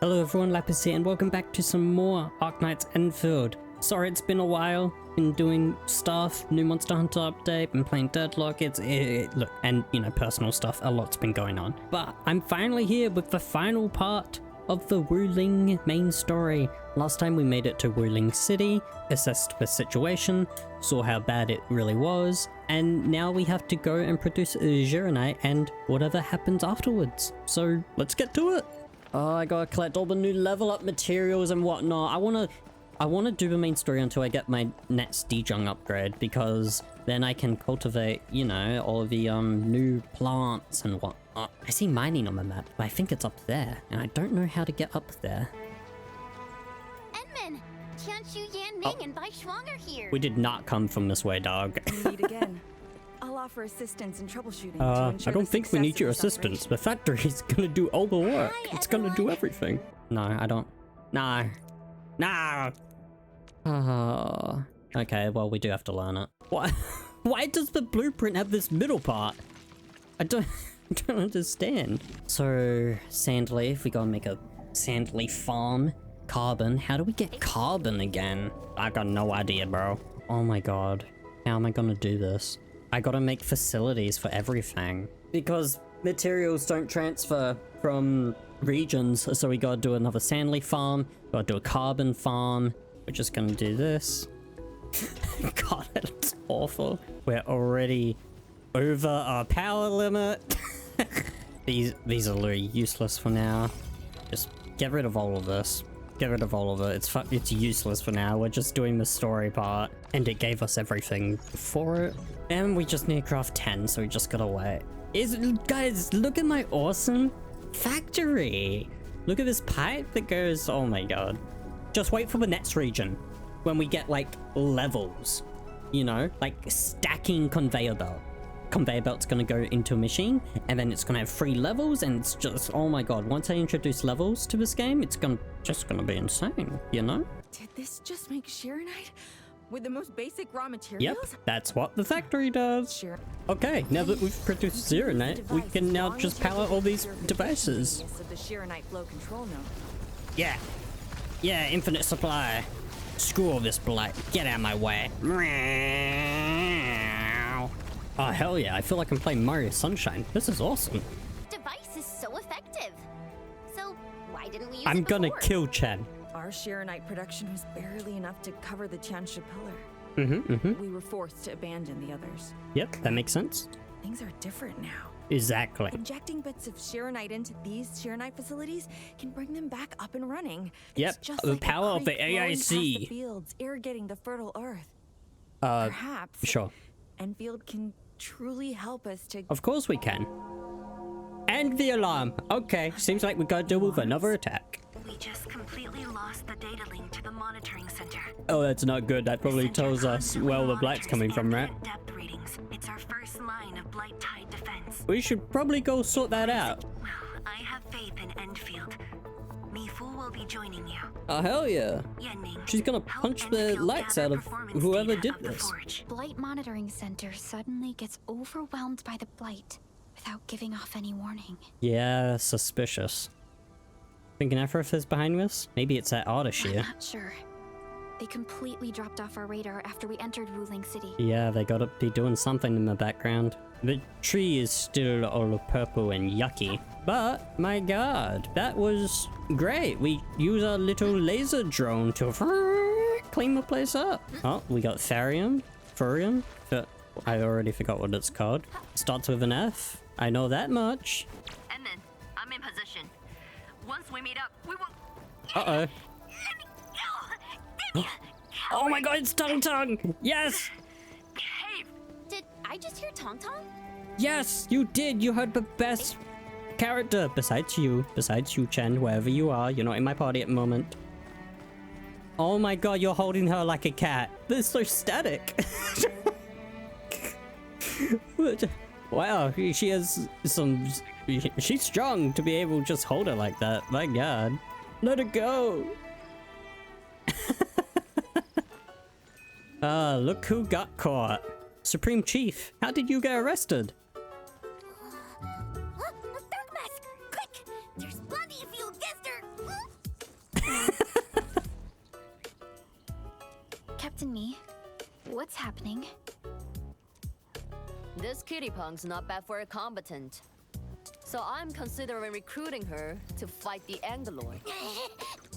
Hello everyone, Lappiz here, and welcome back to some more Arknights Endfield. Sorry it's been a while, been doing stuff, new Monster Hunter update, been playing Deadlock, look, and you know, personal stuff, a lot's been going on. But I'm finally here with the final part of the Wuling main story. Last time we made it to Wuling City, assessed the situation, saw how bad it really was, and now we have to go and produce Xiranite and whatever happens afterwards. So let's get to it. Oh, I gotta collect all the new level up materials and whatnot. I wanna do the main story until I get my next Dejung upgrade, because then I can cultivate, you know, all the new plants and whatnot. I see mining on the map, but I think it's up there, and I don't know how to get up there. Enman, Tianshu Yan Ning and Bai Shuang are here. We did not come from this way, dog. We meet again. I'll offer assistance in troubleshooting to ensure I don't think we need your assistance. The factory's gonna do all the work. Hi, it's gonna do everything. No, I don't. No. No. Okay, well, we do have to learn it. Why? Why does the blueprint have this middle part? I don't understand. So, sandleaf, we gotta make a sandleaf farm. Carbon. How do we get carbon again? I got no idea, bro. Oh my god. How am I gonna do this? I gotta make facilities for everything. Because materials don't transfer from regions, so we gotta do another sandleaf farm, gotta do a carbon farm. We're just gonna do this. God, it's awful. We're already over our power limit. These are literally useless for now. Just get rid of all of this. Get rid of all of it. It's useless for now. We're just doing the story part, and it gave us everything for it. And we just need to craft 10, so we just gotta wait. Guys, look at my awesome factory. Look at this pipe that goes, oh my god. Just wait for the next region when we get like levels, you know, like stacking conveyor belt. Conveyor belt's gonna go into a machine, and then it's gonna have 3 levels, and it's just, oh my god, once I introduce levels to this game, it's just gonna be insane, you know? Did this just make Xiranite? With the most basic raw materials? Yep, that's what the factory does. Sure. Okay, now that we've produced Xiranite, we can now just power all these devices. Of the Xiranite flow control node. Yeah. Yeah, infinite supply. Screw all this blight. Get out of my way. Oh, hell yeah. I feel like I'm playing Mario Sunshine. This is awesome. Device is so effective. So why didn't we use I'm it gonna before? kill Chen. Our Xiranite production was barely enough to cover the Tianshu pillar. We were forced to abandon the others. Yep, that makes sense. Things are different now. Exactly. Injecting bits of Xiranite into these Xiranite facilities can bring them back up and running. Yep, It's just the like a power of the creek flowing past AIC. the fields, irrigating the fertile earth. Perhaps Sure. Enfield can truly help us to. Of course we can. And the alarm. Okay, seems like we gotta deal with another attack. We just completely lost the data link to the monitoring center. Oh, that's not good. That probably tells us where the blight's coming from, right? Depth readings. It's our first line of blight tide defense. We should probably go sort that out. Well, I have faith in Endfield. Mifu will be joining you. Oh, hell yeah. Yanning, She's gonna help punch the Enfield lights gather out of performance whoever data did of the this. forge. Blight Monitoring Center suddenly gets overwhelmed by the blight without giving off any warning. Yeah, suspicious. Thinking Aphrodite is behind this? Maybe it's that I'm Ardashir. not sure. They completely dropped off our radar after we entered Wuling City. Yeah, they gotta be doing something in the background. The tree is still all purple and yucky. But, my god, that was great. We use our little laser drone to clean the place up. Oh, we got Tharium. Furium. I already forgot what it's called. Starts with an F. I know that much. And then, I'm in position. Once we meet up, we will... Uh-oh. Let me go! Oh my god, it's Tongue! Yes! Behave! Did I just hear Tong Tong? Yes, you did. You heard the best character besides you, Chen, wherever you are. You're not in my party at the moment. Oh my god, you're holding her like a cat. That's so static. Wow, she has some... She's strong to be able to just hold her like that. My god. Let her go. Look who got caught. Supreme Chief, how did you get arrested? Dark Mask! Quick! There's plenty of you against her! what's happening. This kitty punk's not bad for a combatant. So I'm considering recruiting her to fight the Angloid.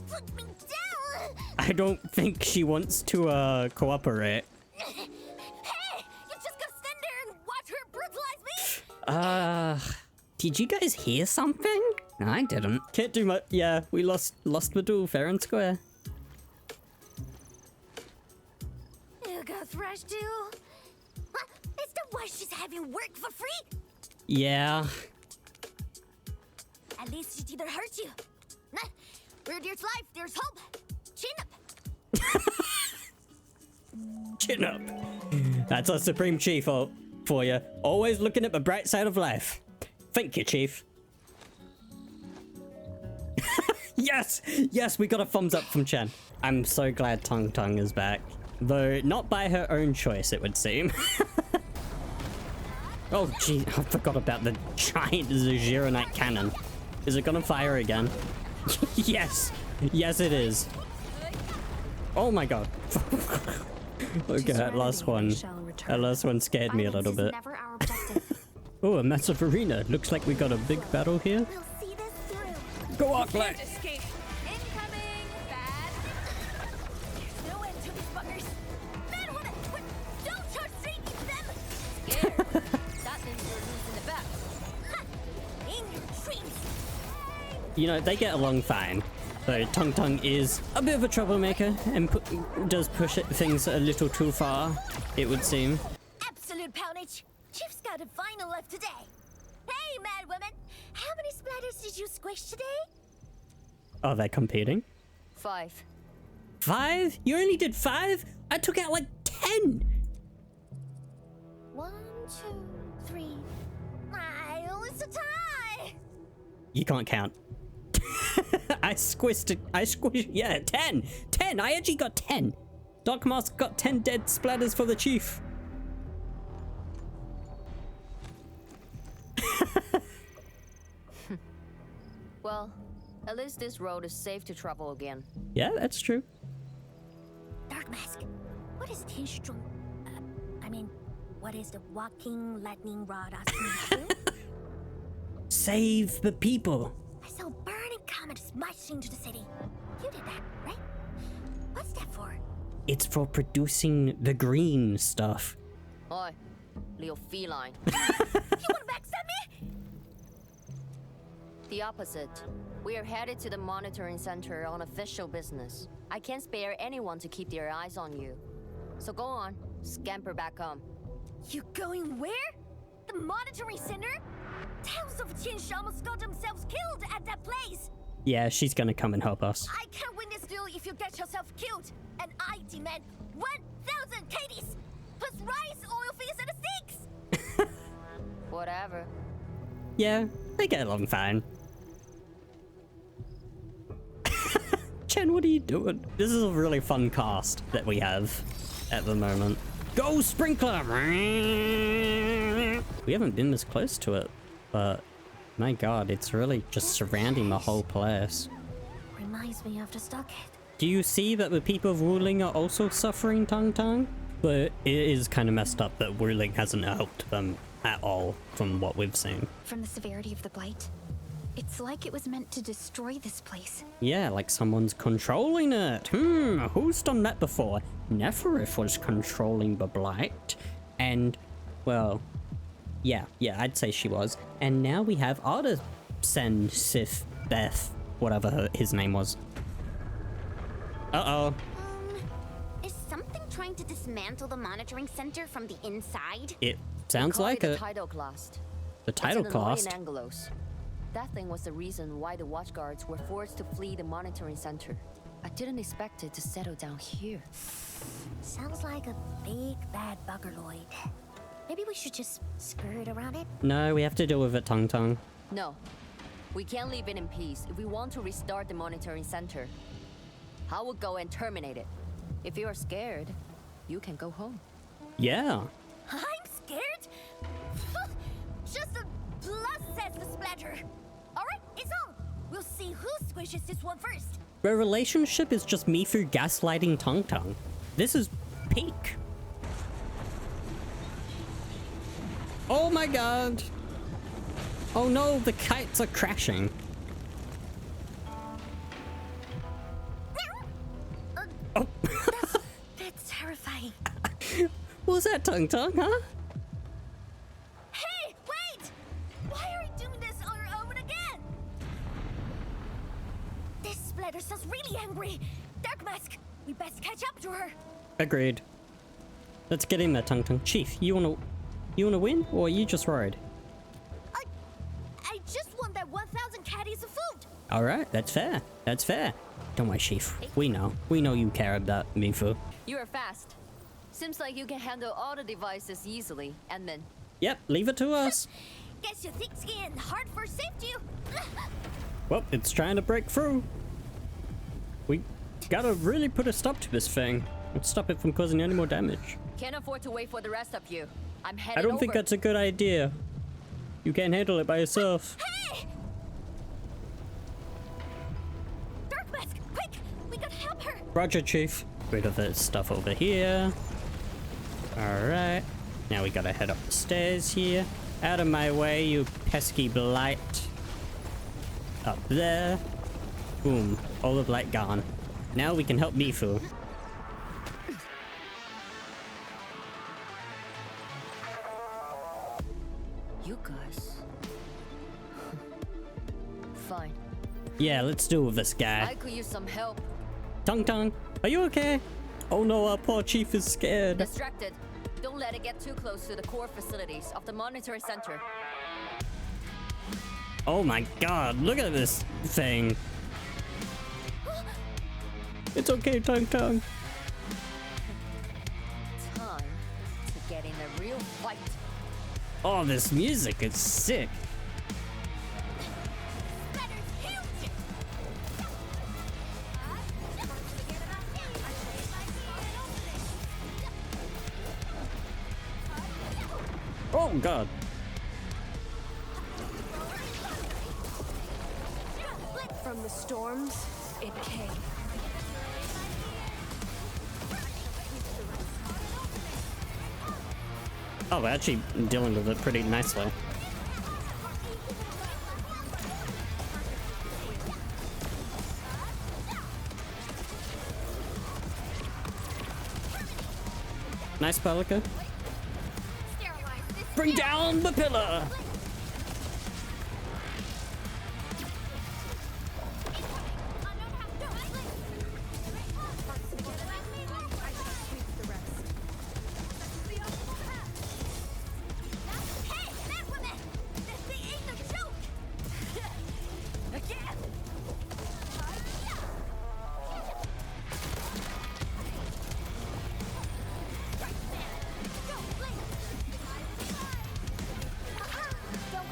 Put me down! I don't think she wants to cooperate. Hey! You just gotta stand there and watch her brutalize me? Did you guys hear something? No, I didn't. Can't do much. Yeah, we lost the duel fair and square. You got thrashed too? What? Is that why she's having work for free? Yeah. At least she didn't hurt you. Nah, where there's life, there's hope. Chin up. Chin up. That's our Supreme Chief for you. Always looking at the bright side of life. Thank you, Chief. Yes! Yes, we got a thumbs up from Chen. I'm so glad Tung Tung is back. Though not by her own choice, it would seem. Oh, gee, I forgot about the giant Xiranite cannon. Is it gonna fire again? Yes! Yes, it is. Oh my god. Okay, that last one scared me a little bit. Never our objective. Oh, a massive arena. Looks like we got a big battle here. We'll see this through. Go Arknight! Escape. Incoming! Bad! There's no end to these buggers. Bad woman! Don't charge straight into them! Scared? That means we're losing the bet. Ha! In your dreams! You know, they get along fine. Though Tung Tung is a bit of a troublemaker and does push things a little too far, it would seem. Absolute poundage! Chief's got a final left today. Hey, mad woman! How many splatters did you squish today? Are they competing? 5. 5? You only did 5? I took out like 10! 1, 2, 3. Oh, it's a tie! You can't count. I squished, yeah, 10! 10! I actually got 10! Dark Mask got 10 dead splatters for the Chief. Well, at least this road is safe to travel again. Yeah, that's true. Dark Mask, what is Tinshtrum? What is the walking lightning rod asking you? Save the people. I saw burning comet smash into the city. You did that, right? What's that for? It's for producing the green stuff. Oi, little feline. You wanna backstab me? The opposite. We are headed to the monitoring center on official business. I can't spare anyone to keep their eyes on you. So go on, scamper back home. You going where? The monitoring center? Tales of Qingbo almost got themselves killed at that place. Yeah, she's gonna come and help us. I can't win this duel if you get yourself killed. And I demand 1,000 KDs plus rice, oil fees, and the steaks. Whatever. Yeah, they get along fine. Chen, what are you doing? This is a really fun cast that we have at the moment. Go Sprinkler! We haven't been this close to it, but my god, it's really just surrounding the whole place. Reminds me of the stockade. Do you see that the people of Wuling are also suffering, Tung Tung? But it is kind of messed up that Wuling hasn't helped them at all from what we've seen. From the severity of the blight, it's like it was meant to destroy this place. Yeah, like someone's controlling it. Who's done that before? Neferith was controlling the blight. And, well, yeah, I'd say she was. And now we have Artisan Sith Beth, whatever his name was. Uh-oh. Is something trying to dismantle the monitoring center from the inside? It sounds Call like it it. the tidal clast. The tidal It's an clast? annoying Anglos. That thing was the reason why the watchguards were forced to flee the monitoring center. I didn't expect it to settle down here. Sounds like a big bad buggerloid. Maybe we should just skirt around it? No, we have to deal with it, Tung Tung. No, we can't leave it in peace if we want to restart the monitoring center. I will go and terminate it. If you are scared, you can go home. Yeah. I'm scared? Just a plus says the splatter. Alright, it's on. We'll see who squishes this one first. The relationship is just me through gaslighting Tung Tung. This is peak. Oh my god. Oh no, the kites are crashing. Oh. That's terrifying. What was that, Tung Tung, huh? Hey, wait! Why are you doing this on your own again? This splatter sounds really angry. Dark Mask, we best catch up to her. Agreed. Let's get in there, Tung Tung. Chief, you wanna win, or are you just worried? I just want that 1,000 caddies of food. All right, that's fair. That's fair. Don't worry, Chief. We know. We know you care about Mifu. You are fast. Seems like you can handle all the devices easily, Edmund. Yep, leave it to us. Guess your thick skin hard for safety. Well, it's trying to break through. We gotta really put a stop to this thing. Let's stop it from causing any more damage. Can't afford to wait for the rest of you. I'm headed I don't over. think that's a good idea. You can't handle it by yourself. Hey! Dark Mask, quick! We gotta help her. Roger, Chief. Rid of this stuff over here. Alright. Now we gotta head up the stairs here. Out of my way, you pesky blight. Up there. Boom. All the blight gone. Now we can help Mifu. You guys. Fine. Yeah, let's deal with this guy. I could use some help. Tung Tung, are you okay? Oh no, our poor chief is scared. Distracted. Don't let it get too close to the core facilities of the monitoring center. Oh my god, look at this thing. It's okay, Tung Tung. Time to get in a real fight. Oh, this music is sick. Splatter's huge. Oh god. From the storms, it came. Oh, we're actually dealing with it pretty nicely. Nice, Pelica. Bring down the pillar!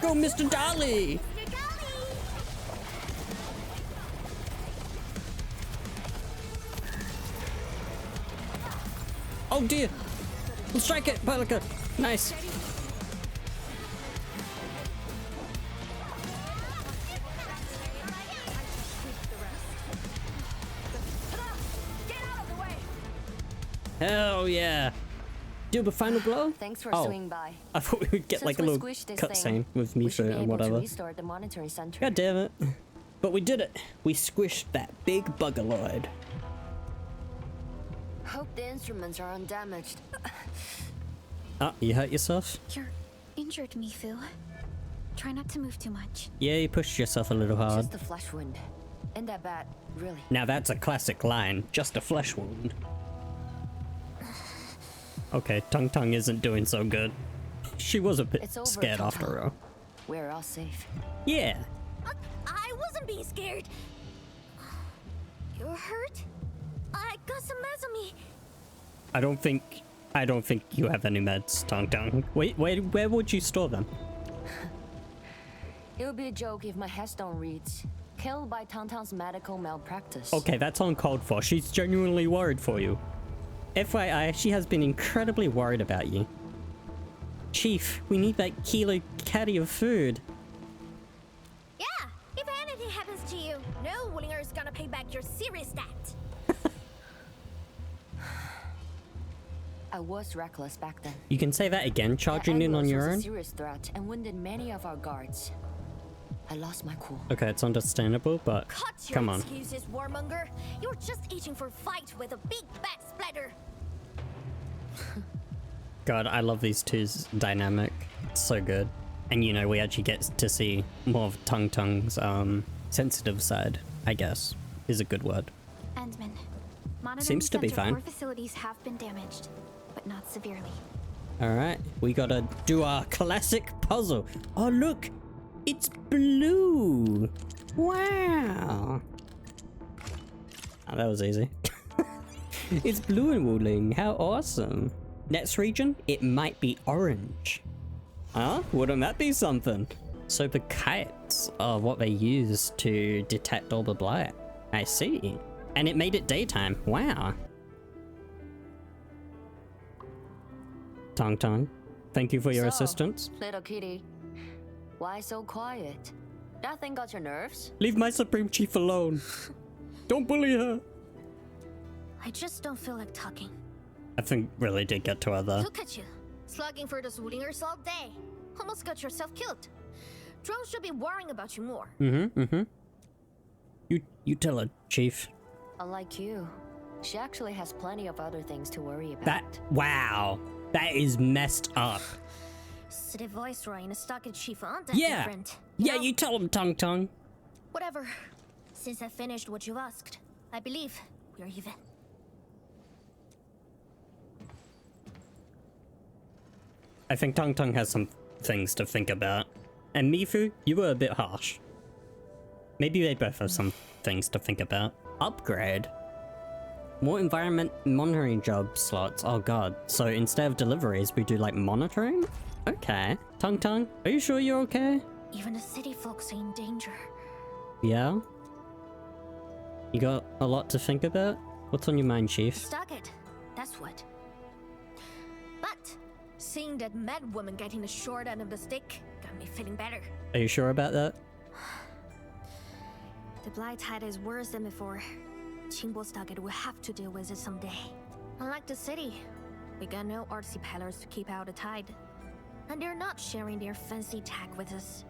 Go, Mr. Dolly! Oh dear! We'll strike it, Pelica! Nice! Hell yeah! Do the final blow? Thanks for swinging by. I thought we would get Since like a we little squished this cutscene thing, with we should be Mifu and able to whatever. restart the monitoring center. God damn it. But we did it. We squished that big buggerloid. Hope the instruments are undamaged. Oh, you hurt yourself? You're injured, Mifu. Try not to move too much. Yeah, you pushed yourself a little hard. Just a flesh wound. Ain't that bad, really. Now that's a classic line. Just a flesh wound. Okay, Tung Tung isn't doing so good. She was a bit It's over, scared Tung after Tung. all. We're all safe. Yeah. I wasn't being scared. You're hurt? I got some meds on me. I don't think you have any meds, Tung Tung. Wait, where would you store them? It would be a joke if my headstone reads, "Killed by Tung Tung's medical malpractice." Okay, that's uncalled for. She's genuinely worried for you. FYI, she has been incredibly worried about you. Chief, we need that kilo caddy of food. Yeah, if anything happens to you, no Wulinger is gonna pay back your serious debt. I was reckless back then. You can say that again, charging in on your was a own? serious threat and wounded many of our guards. I lost my cool. Okay, it's understandable, but Cut your come on. excuses, warmonger. You're just itching for a fight with a big bad splatter. God, I love these two's dynamic. It's so good. And you know, we actually get to see more of Tung Tung's sensitive side, I guess, is a good word. Endman. Monitoring Seems to be center fine. core facilities have been damaged, but not severely. Alright, we gotta do our classic puzzle. Oh look, it's blue. Wow. Oh, that was easy. It's blue in Wuling, how awesome. Next region, it might be orange. Huh? Wouldn't that be something? So the kites are what they use to detect all the blight. I see. And it made it daytime. Wow. Tung Tung, thank you for your assistance. Little kitty, why so quiet? That thing got your nerves? Leave my Supreme Chief alone. Don't bully her. I just don't feel like talking. I think really did get to her there. Look at you, slugging for those Wulingers all day. Almost got yourself killed. Drones should be worrying about you more. You tell her, Chief. Unlike you, she actually has plenty of other things to worry about. Wow. That is messed up. City Viceroy and a stockade chief aren't that Yeah. different. Yeah, know? you tell him, Tung Tung. Whatever. Since I finished what you asked, I believe we're even. I think Tung Tung has some things to think about. And Mifu, you were a bit harsh. Maybe they both have some things to think about. Upgrade. More environment monitoring job slots. Oh god. So instead of deliveries, we do like monitoring? Okay. Tung Tung, are you sure you're okay? Even the city folks are in danger. Yeah? You got a lot to think about? What's on your mind, Chief? Stockade, that's what. But seeing that mad woman getting the short end of the stick got me feeling better. Are you sure about that? The blight tide is worse than before. Qingbo Stockade will have to deal with it someday. Unlike the city, we got no artsy pillars to keep out the tide. And they're not sharing their fancy tech with us.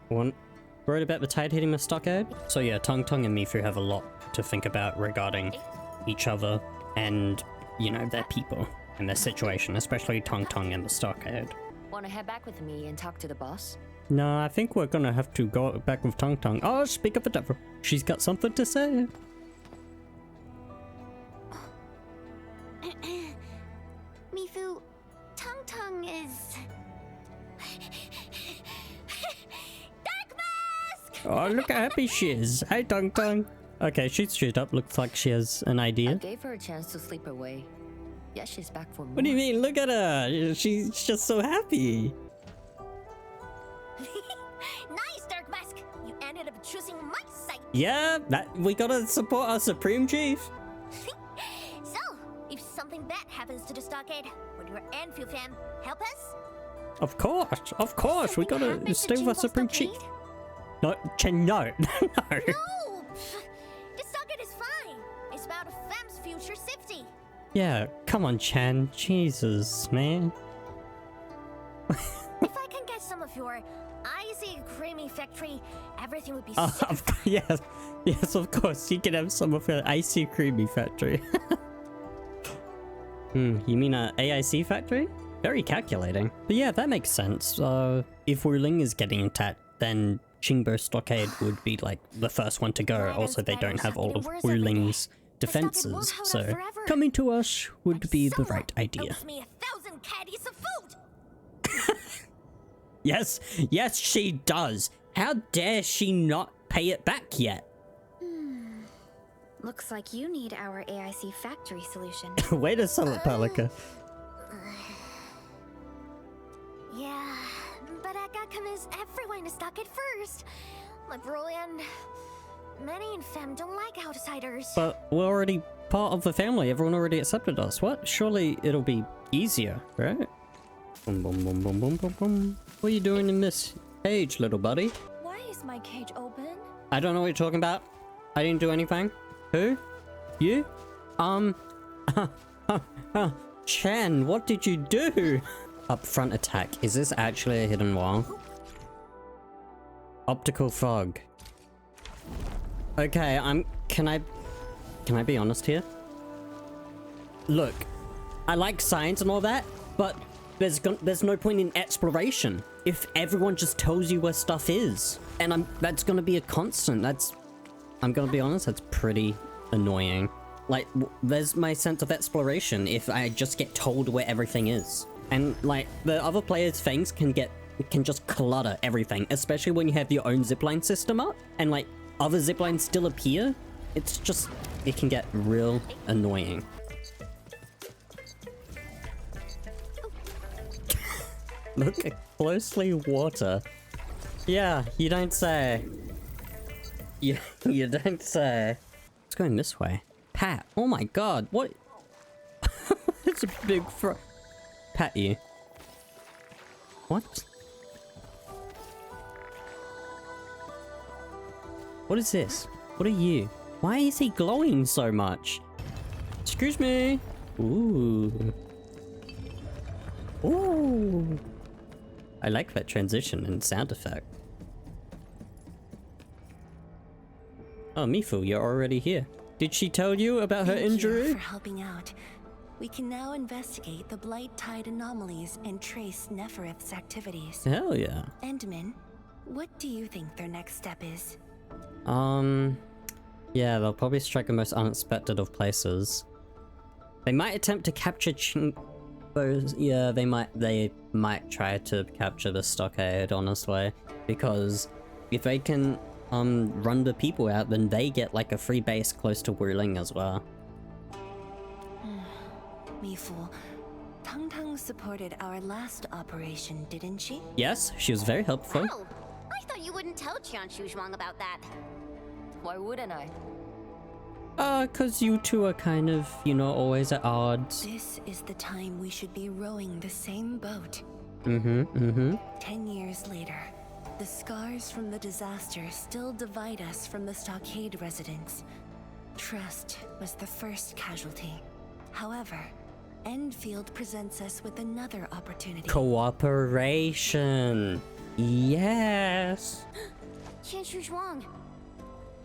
Worried about the tide hitting the stockade? So yeah, Tung Tung and Mifu have a lot to think about regarding each other and, you know, their people and their situation, especially Tung Tung and the stockade. Wanna head back with me and talk to the boss? No, I think we're gonna have to go back with Tung Tung. Oh, speak of the devil. She's got something to say. Mifu, Tung Tung is... Dark Mask! Oh, look how happy she is. Hey, Tung Tung. Okay, she's straight up. Looks like she has an I idea. gave her a chance to sleep away. Yeah, she's back for more. What do you mean? Look at her. She's just so happy. Nice, Dark Mask! You ended up choosing my side! Yeah, we gotta support our Supreme Chief. So, if something bad happens to the stockade, would your Endfield fam help us? Of course. We Something gotta happens stay to with our Qingbo Supreme Chief. Stockade? No, Chen, no. No. No! The stockade is fine! It's about the fam's future safety! Yeah, come on, Chen. Jesus, man. If I can get some of your icy creamy factory, everything would be Oh, super fine. yes, of course. You can have some of your icy creamy factory. You mean a AIC factory? Very calculating. But yeah, that makes sense. If Wuling is getting attacked, then Qingbo Stockade would be like the first one to go. Dragon's Also, they don't battles have are all getting of worse every day. Wuling's The stockade won't defenses, hold so up forever. coming to us would And be the someone right idea. owes me 1,000 caddies of food! Yes, she does. How dare she not pay it back yet? Looks like you need our AIC factory solution. Way to sell it, Pelika. Yeah, but I got convinced everyone to stockade first. My bro and many in fam don't like outsiders. But we're already part of the family. Everyone already accepted us. What? Surely it'll be easier, right? Boom, boom, boom, boom, boom, boom, boom. What are you doing in this cage, little buddy? Why is my cage open? I don't know what you're talking about. I didn't do anything. Who? You? Chen, what did you do? Upfront attack. Is this actually a hidden wall? Optical fog. Okay, can I be honest here? Look, I like science and all that, but there's no point in exploration if everyone just tells you where stuff is. And that's gonna be a constant. I'm gonna be honest, that's pretty annoying. Like, there's my sense of exploration if I just get told where everything is. And like, the other players' things can just clutter everything, especially when you have your own zipline system up and like other ziplines still appear. It's just, it can get real annoying. Look closely, water. Yeah, you don't say. You don't say. It's going this way. Pat, oh my god, what? It's a big Pat you. What? What is this? What are you? Why is he glowing so much? Excuse me. Ooh. Ooh. I like that transition and sound effect. Oh, Mifu, you're already here. Did she tell you about her injury? Thank you for helping out. We can now investigate the Blight Tide anomalies and trace Neferith's activities. Hell yeah. Endman, what do you think their next step is? Yeah, they'll probably strike the most unexpected of places. They might attempt to capture yeah, they might try to capture the stockade, honestly. Because if they can run the people out, then they get like a free base close to Wuling as well. Mifu, Tang Tang supported our last operation, didn't she? Yes, she was very helpful. Oh, I thought you wouldn't tell Qian Shuzhuang about that. Why wouldn't I? Cause you two are kind of, you know, always at odds. This is the time we should be rowing the same boat. 10 years later, the scars from the disaster still divide us from the stockade residents. Trust was the first casualty. However, Endfield presents us with another opportunity. Cooperation. Yes. Qian Shuzhuang.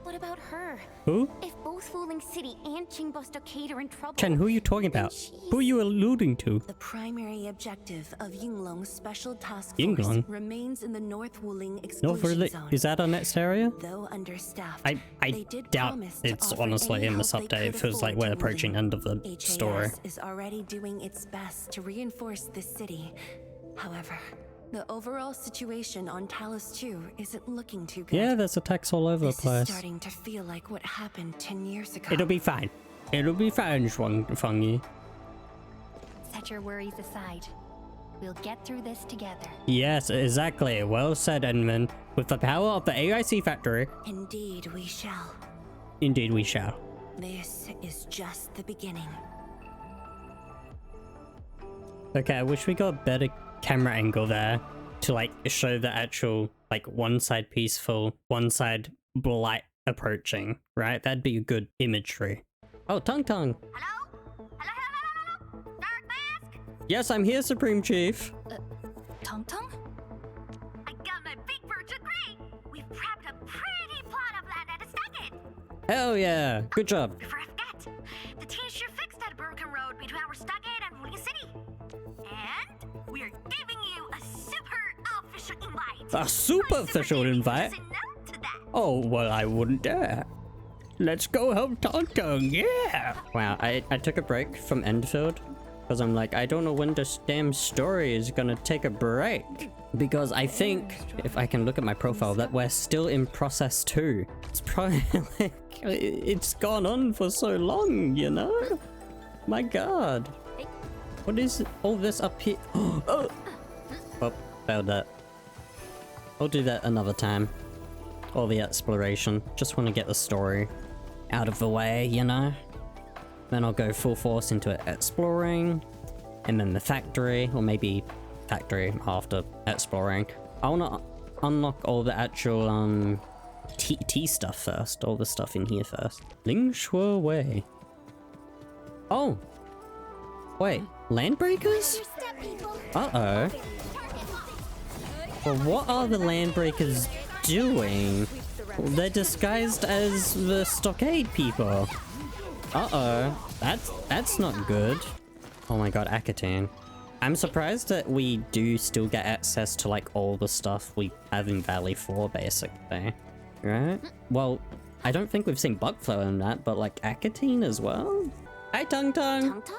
What about her? Who? If both Wuling City and Qingbo Stockade are in trouble... Chen, who are you talking about? Who are you alluding to? The primary objective of Yinglong's special task Yinglong? force remains in the North Wuling exclusion zone. Is that our next area? Though understaffed, I they did doubt promise to it's offer honestly any in this help they update. It could feels like afford we're to approaching Wuling. end of the HAS story. is already doing its best to reinforce this city. However, the overall situation on Talus 2 isn't looking too good. Yeah, there's attacks all over the This place. is starting to feel like what happened 10 years ago. It'll be fine. It'll be fine, Fangyi. Set your worries aside. We'll get through this together. Yes, exactly. Well said, Endman. With the power of the AIC factory. Indeed, we shall. Indeed, we shall. This is just the beginning. Okay, I wish we got a better camera angle there to like show the actual like one side peaceful, one side blight approaching, right? That'd be a good imagery. Oh, Tung Tung. Hello? Hello? Dark Mask? Yes, I'm here, Supreme Chief. Tong Tong? I got my big birch of green! We've prepped a pretty plot of land at a stockade! Hell yeah, good job. Before I forget, the team sure fixed that broken road between our stockade and Wuling City. And we're giving you a super official invite. A super official invite? Oh, well, I wouldn't dare. Let's go help Tung Tung, yeah! Wow, I took a break from Endfield because I'm like, I don't know when this damn story is gonna take a break. Because I think, if I can look at my profile, that we're still in process 2. It's probably like, it's gone on for so long, you know? My god. What is all this up here? Oh, failed that. I'll do that another time. All the exploration. Just want to get the story out of the way, you know? Then I'll go full force into exploring. And then the factory, or maybe factory after exploring. I want to unlock all the actual tea stuff first. All the stuff in here first. Ling Shuo Wei. Oh! Wait, Landbreakers? Uh-oh. Well, what are the Landbreakers doing? They're disguised as the Stockade people. Uh-oh. That's not good. Oh my god, Akateen. I'm surprised that we do still get access to, like, all the stuff we have in Valley 4, basically. Right? Well, I don't think we've seen Bugflow in that, but, like, Akateen as well? Hi, Tung Tung! Tung Tung?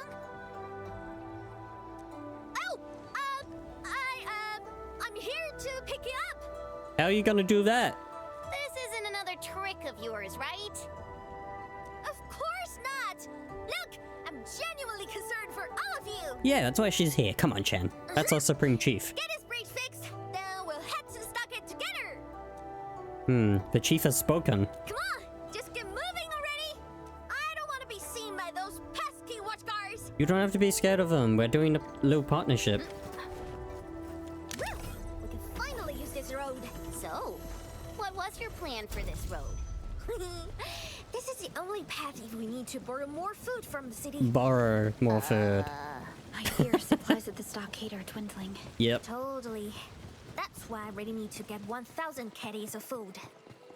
Oh! I'm here to pick you up! How are you gonna do that? This isn't another trick of yours, right? Of course not! Look! I'm genuinely concerned for all of you! Yeah, that's why she's here. Come on, Chen. That's our Supreme Chief. Get his bridge fixed, then we'll head to the stockade together! The Chief has spoken. Come on! Just get moving already! I don't want to be seen by those pesky watchguards! You don't have to be scared of them. We're doing a little partnership. Woo! We can finally use this road! So, what was your plan for this road? This is the only path if we need to borrow more food from the city. Borrow more food. I hear supplies at the stockade are dwindling. Yep. Totally. That's why I really need to get 1,000 caddies of food.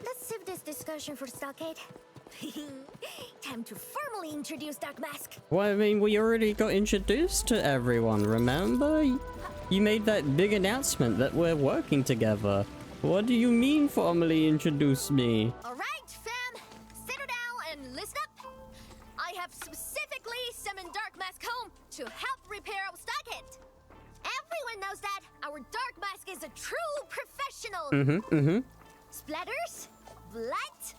Let's save this discussion for stockade. Time to formally introduce Dark Mask. Well, I mean, we already got introduced to everyone, remember? You made that big announcement that we're working together. What do you mean formally introduce me? Alright, fam! Settle down and listen up! I have specifically summoned Dark Mask home to help repair our stockade. Everyone knows that our Dark Mask is a true professional. Splatters? Blight?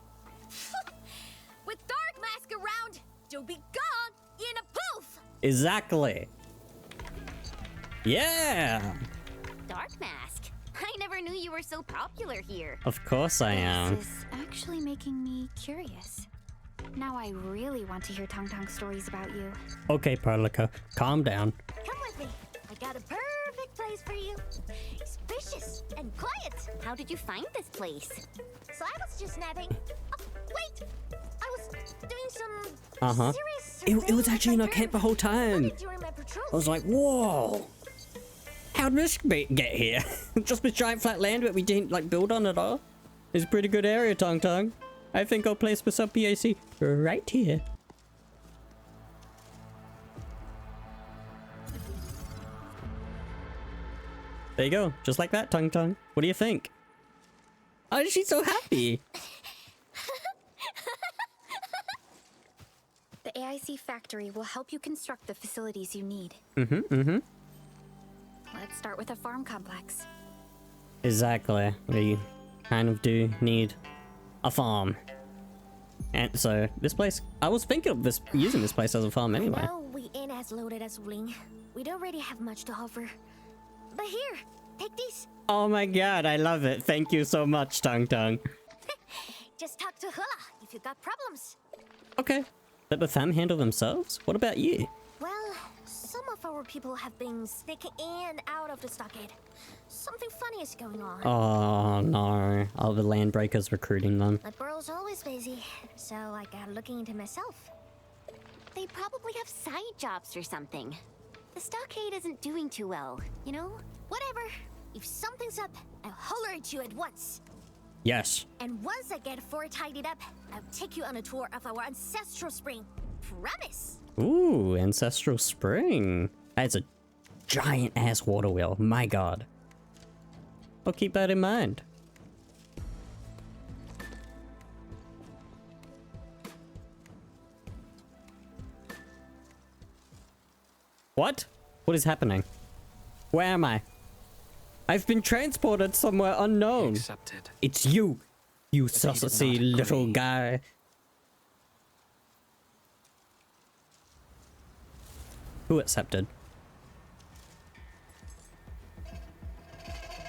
With Dark Mask around, you'll be gone in a poof! Exactly. Yeah! Dark Mask. I never knew you were so popular here. Of course I am. This is actually making me curious. Now I really want to hear Tung Tung stories about you. Okay, Perlica, calm down. Come with me. I got a perfect place for you. Spacious and quiet. How did you find this place? So I was just napping. Oh, wait! I was doing some serious It was actually in our surveying camp the whole time. during my patrol. I was like, whoa! How did this get here? Just this giant flat land that we didn't, like, build on at all? It's a pretty good area, Tung Tung. I think I'll place my sub PAC right here. There you go. Just like that, Tung Tung. What do you think? Oh, she's so happy. The AIC factory will help you construct the facilities you need. Let's start with a farm complex. Exactly. We kind of do need a farm. And so, this place... I was thinking of this using this place as a farm anyway. No, we ain't as loaded as Wuling. We don't really have much to offer. But here, take these. Oh my god, I love it. Thank you so much, Tung Tung. Just talk to Hula if you got problems. Okay. Let the fam handle themselves? What about you? Well, some of our people have been sneaking in and out of the stockade. Something funny is going on. Oh no. Are the Landbreakers recruiting them? My bro's always busy, so I got looking into myself. They probably have side jobs or something. The stockade isn't doing too well, you know? Whatever. If something's up, I'll holler at you at once. Yes. And once I get fort tidied up, I'll take you on a tour of our ancestral spring. Promise! Ooh, Ancestral Spring. That's a giant ass water wheel. My god. I'll keep that in mind. What? What is happening? Where am I? I've been transported somewhere unknown. Accepted. It's you, you he did not saucy little agree. guy. Who accepted?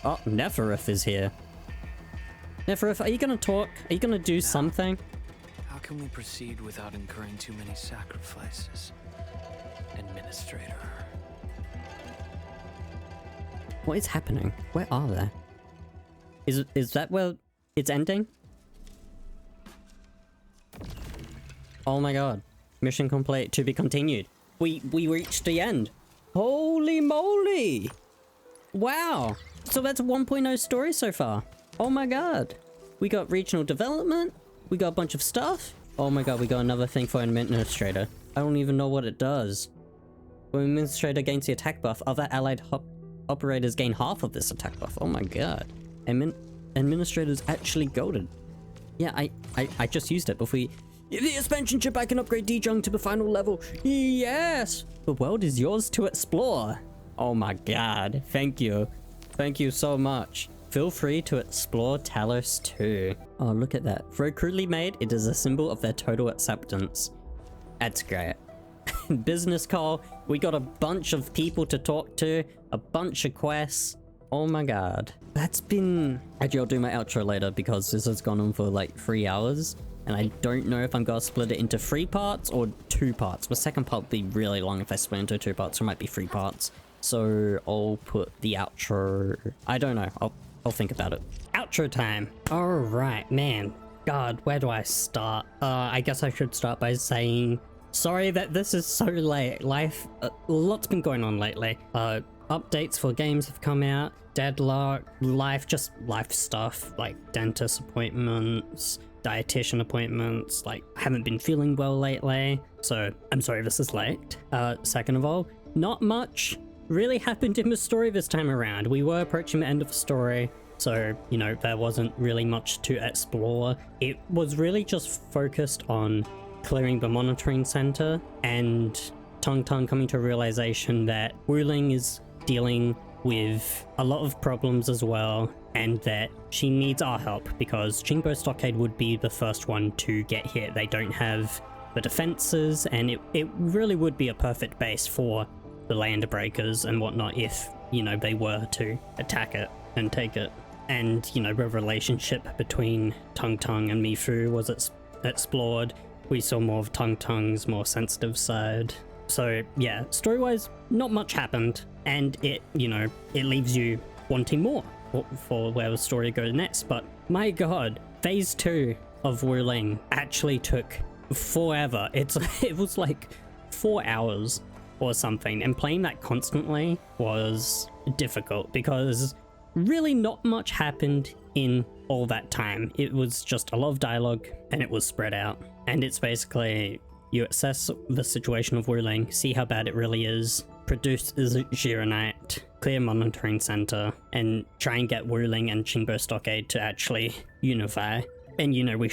Oh, Neferith is here. Neferith, are you gonna talk? Are you gonna do something? How can we proceed without incurring too many sacrifices? Administrator. What is happening? Where are they? Is that where it's ending? Oh my god. Mission complete. To be continued. We reached the end. Holy moly! Wow. So that's a 1.0 story so far. Oh my god. We got regional development. We got a bunch of stuff. Oh my god, we got another thing for an administrator. I don't even know what it does. When administrator gains the attack buff, other allied operators gain half of this attack buff. Oh my god. Administrator's actually goated. Yeah, I just used it before we... The expansion chip, I can upgrade D-Jung to the final level. Yes! The world is yours to explore. Oh my god. Thank you. Thank you so much. Feel free to explore Talos too. Oh, look at that. Though crudely made, it is a symbol of their total acceptance. That's great. Business call. We got a bunch of people to talk to. A bunch of quests. Oh my god. That's been... Actually, I'll do my outro later because this has gone on for like 3 hours. And I don't know if I'm gonna split it into 3 parts or 2 parts. The second part will be really long if I split into 2 parts, so it might be 3 parts. So I'll put the outro... I don't know. I'll think about it. Outro time. Alright, man. God, where do I start? I guess I should start by saying... Sorry that this is so late. Life... a lot's been going on lately. Updates for games have come out. Deadlock. Just life stuff. Like dentist appointments. Dietitian appointments. Like, I haven't been feeling well lately. So, I'm sorry this is late. Second of all, not much really happened in the story this time around. We were approaching the end of the story, so, you know, there wasn't really much to explore. It was really just focused on clearing the monitoring center and Tung Tung coming to a realization that Wuling is dealing with a lot of problems as well, and that she needs our help because Qingbo Stockade would be the first one to get hit. They don't have the defenses, and it really would be a perfect base for the land breakers and whatnot if, you know, they were to attack it and take it. And, you know, the relationship between Tung Tung and Mifu was explored. We saw more of Tung Tung's more sensitive side. So yeah, story-wise, not much happened, and it, you know, it leaves you wanting more for where the story goes next. But my god, phase 2 of Wuling actually took forever. It was like 4 hours or something, and playing that constantly was difficult because really not much happened in all that time. It was just a lot of dialogue and it was spread out, and it's basically you assess the situation of Wuling, see how bad it really is, produce Xiranite, clear monitoring center, and try and get Wuling and Qingbo Stockade to actually unify. And you know, we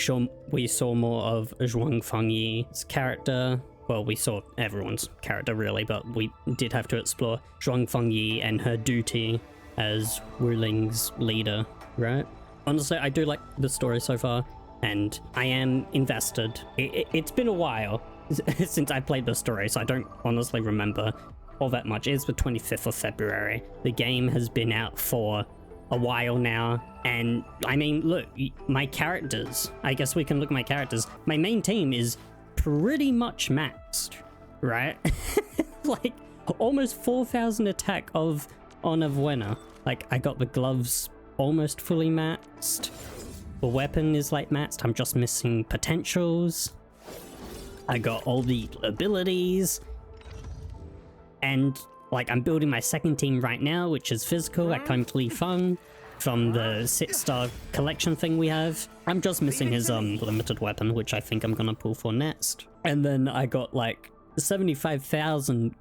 saw more of Zhuang Fengyi's character. Well, we saw everyone's character really, but we did have to explore Zhuang Fengyi and her duty as Wuling's leader, right? Honestly, I do like the story so far, and I am invested. It's been a while since I played the story, so I don't honestly remember all that much. It's the 25th of February. The game has been out for a while now, and I mean, look, my characters, I guess we can look at my characters. My main team is pretty much maxed, right? Like, almost 4,000 attack of Honor Buena. Like, I got the gloves almost fully maxed. The weapon is like maxed. I'm just missing potentials. I got all the abilities. And, like, I'm building my second team right now, which is physical. I climbed Li Feng from the 6-star collection thing we have. I'm just missing his limited weapon, which I think I'm gonna pull for next. And then I got like 75,000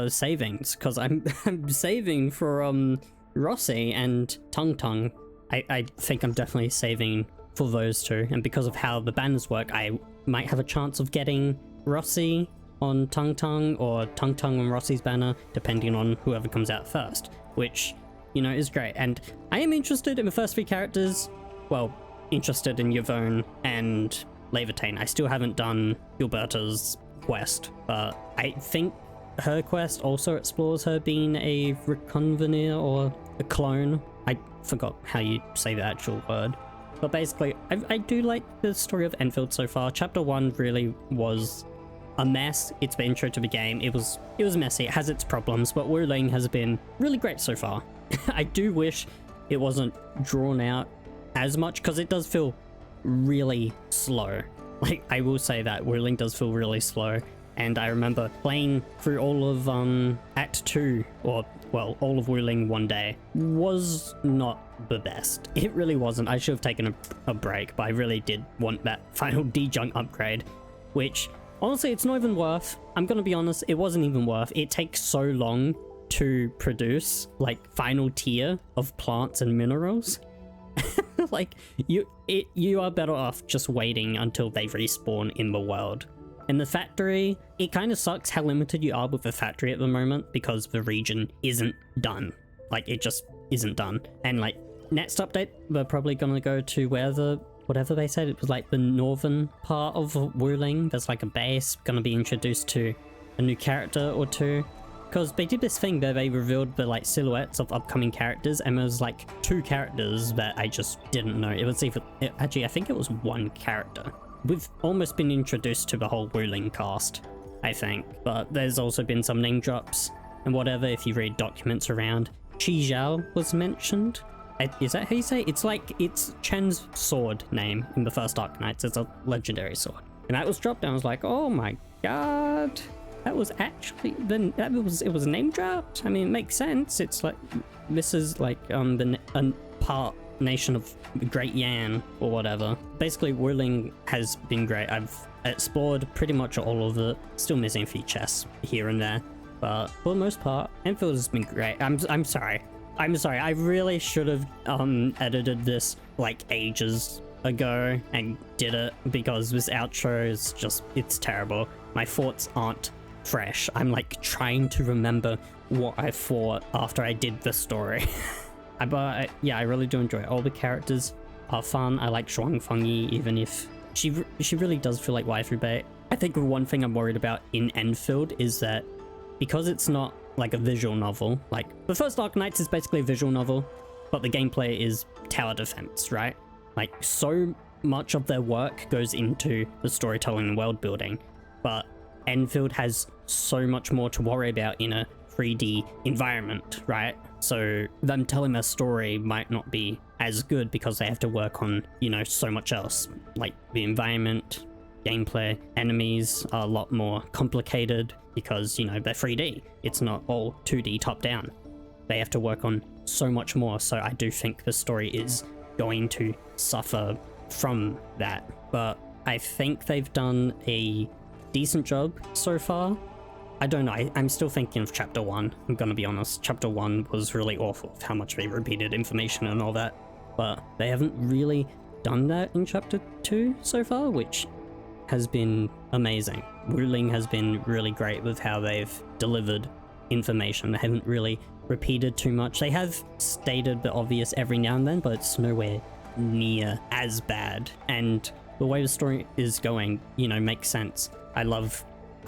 savings, because I'm saving for Rossi and Tung Tung. I think I'm definitely saving for those two, and because of how the banners work, I might have a chance of getting Rossi on Tung Tung, or Tung Tung on Rossi's banner, depending on whoever comes out first, which, you know, is great. And I am interested in the first 3 characters. Well, interested in Yvonne and Levitain. I still haven't done Gilberta's quest, but I think her quest also explores her being a reconveneer or a clone. I forgot how you say the actual word. But basically, I do like the story of Enfield so far. Chapter 1 really was a mess. It's the intro to the game. It was messy. It has its problems, but Wuling has been really great so far. I do wish it wasn't drawn out as much, because it does feel really slow. Like, I will say that Wuling does feel really slow, And I remember playing through all of Act 2, or well, all of Wuling one day. Was not the best. It really wasn't. I should have taken a break, but I really did want that final D-Junk upgrade, which honestly, it's not even worth. I'm gonna be honest, it wasn't even worth. It takes so long to produce like final tier of plants and minerals. Like you are better off just waiting until they respawn in the world. And the factory, it kind of sucks how limited you are with the factory at the moment because the region isn't done. Like it just isn't done. And like next update, we're probably gonna go to where the whatever they said, it was like the northern part of Wuling. There's like a base, gonna be introduced to a new character or two. Because they did this thing where they revealed the like silhouettes of upcoming characters, and there was like 2 characters that I just didn't know. It was actually, I think it was 1 character. We've almost been introduced to the whole Wuling cast, I think. But there's also been some name drops and whatever if you read documents around. Qi was mentioned. Is that how you say it? It's Chen's sword name in the first Arknights. It's a legendary sword. And that was dropped and I was like, oh my god. That was actually, it was name dropped. I mean, it makes sense. It's like, this is like the part nation of Great Yan or whatever. Basically, Wuling has been great. I've explored pretty much all of it. Still missing a few chests here and there. But for the most part, Endfield has been great. I'm sorry. I really should have edited this like ages ago and did it because this outro is just, it's terrible. My thoughts aren't fresh. I'm like trying to remember what I thought after I did the story. But yeah, I really do enjoy it. All the characters are fun. I like Shuang Fengyi, even if she really does feel like waifu bait. I think the one thing I'm worried about in Endfield is that because it's not like a visual novel, like the first Arknights is basically a visual novel, but the gameplay is tower defense, right? Like so much of their work goes into the storytelling and world building, but Endfield has so much more to worry about in a 3D environment, right? So them telling their story might not be as good because they have to work on, you know, so much else, like the environment, gameplay, enemies are a lot more complicated because, you know, they're 3D. It's not all 2D top down. They have to work on so much more. So I do think the story is going to suffer from that. But I think they've done a decent job so far. I don't know, I'm still thinking of chapter 1, I'm gonna be honest. Chapter 1 was really awful with how much they repeated information and all that, but they haven't really done that in chapter 2 so far, which has been amazing. Wuling has been really great with how they've delivered information. They haven't really repeated too much. They have stated the obvious every now and then, but it's nowhere near as bad. And the way the story is going, you know, makes sense.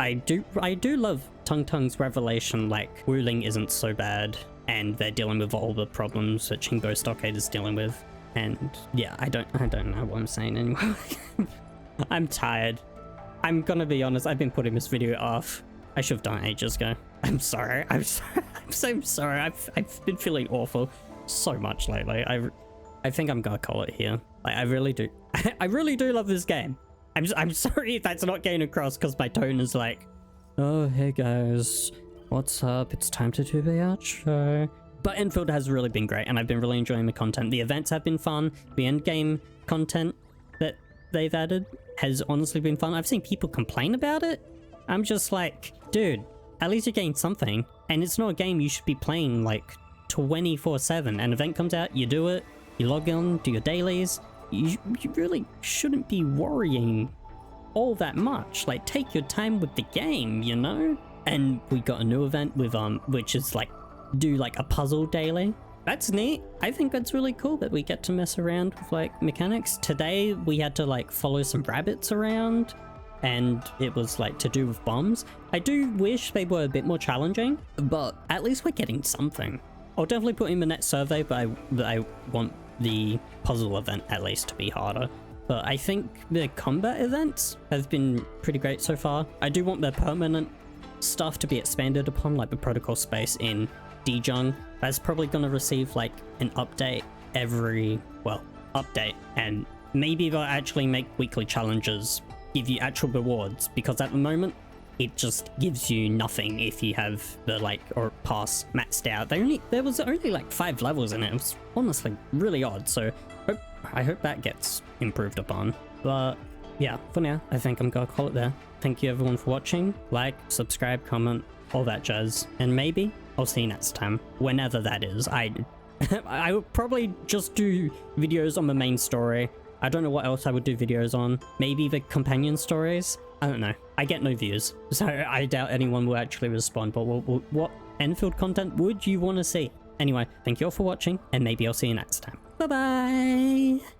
I do love Tung Tung's revelation, like Wuling isn't so bad and they're dealing with all the problems that Qingbo Stockade is dealing with. And yeah, I don't know what I'm saying anymore. I'm tired. I'm gonna be honest, I've been putting this video off. I should have done it ages ago. I'm sorry. I'm so sorry. I've been feeling awful so much lately. I think I'm gonna call it here. Like, I really do. I really do love this game. I'm sorry if that's not getting across because my tone is like, oh, hey guys, what's up? It's time to do the outro. But Endfield has really been great and I've been really enjoying the content. The events have been fun. The endgame content that they've added has honestly been fun. I've seen people complain about it. I'm just like, dude, at least you're getting something. And it's not a game you should be playing like 24/7. An event comes out, you do it, you log on, do your dailies. You really shouldn't be worrying all that much. Like, take your time with the game, you know? And we got a new event with which is like do like a puzzle daily. That's neat. I think that's really cool that we get to mess around with like mechanics. Today we had to like follow some rabbits around and it was like to do with bombs. I do wish they were a bit more challenging, but at least we're getting something. I'll definitely put in the next survey, but I want the puzzle event at least to be harder. But I think the combat events have been pretty great so far. I do want the permanent stuff to be expanded upon, like the protocol space in D-Jung. That's probably going to receive like an update update, and maybe they'll actually make weekly challenges give you actual rewards, because at the moment it just gives you nothing if you have the like or pass maxed out. There was only like 5 levels in it. It was honestly really odd. So I hope that gets improved upon. But yeah, for now, I think I'm gonna call it there. Thank you everyone for watching. Like, subscribe, comment, all that jazz. And maybe I'll see you next time, whenever that is. I would probably just do videos on the main story. I don't know what else I would do videos on. Maybe the companion stories? I don't know. I get no views, so I doubt anyone will actually respond. But what Enfield content would you want to see? Anyway, thank you all for watching, and maybe I'll see you next time. Bye-bye!